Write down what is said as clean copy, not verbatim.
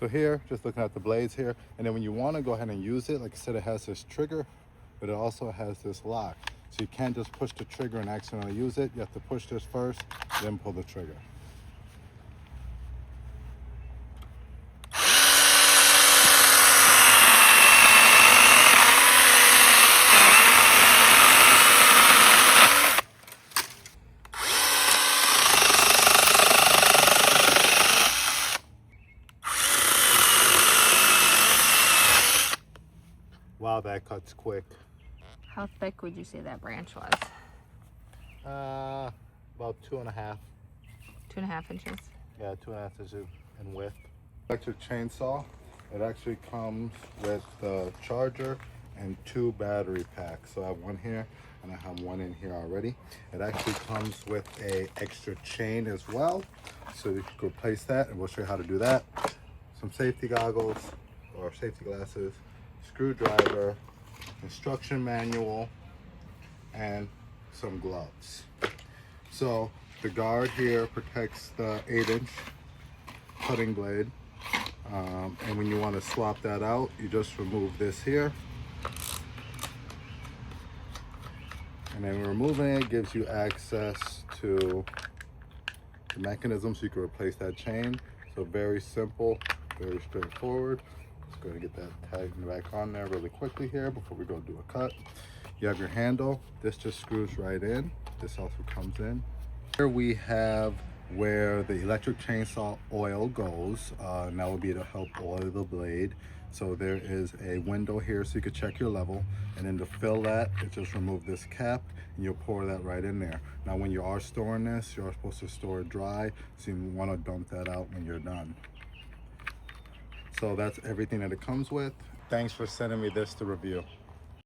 So here, just looking at the blades here, and then when you want to go ahead and use it, like I said, it has this trigger, but it also has this lock. So you can't just push the trigger and accidentally use it. You have to push this first, then pull the trigger. Wow, that cuts quick. How thick would you say that branch was? About 2.5. 2.5 inches. Yeah, 2.5 inches in width. Electric chainsaw. It actually comes with the charger and 2 battery packs. So I have one here and I have one in here already. It actually comes with a extra chain as well. So you can replace that, and we'll show you how to do that. Some safety goggles or safety glasses, screwdriver, instruction manual, and some gloves. So the guard here protects the 8-inch cutting blade, and when you want to swap that out, you just remove this here, and then removing it gives you access to the mechanism so you can replace that chain. So very simple, very straightforward. Just going to get that tagged back on there really quickly here before we go do a cut. You have your handle. This just screws right in. This also comes in. Here we have where the electric chainsaw oil goes, and that will be to help oil the blade. So there is a window here so you can check your level, and then to fill that, it just remove this cap and you'll pour that right in there. Now when you are storing this, you're supposed to store it dry, so you want to dump that out when you're done. So that's everything that it comes with. Thanks for sending me this to review.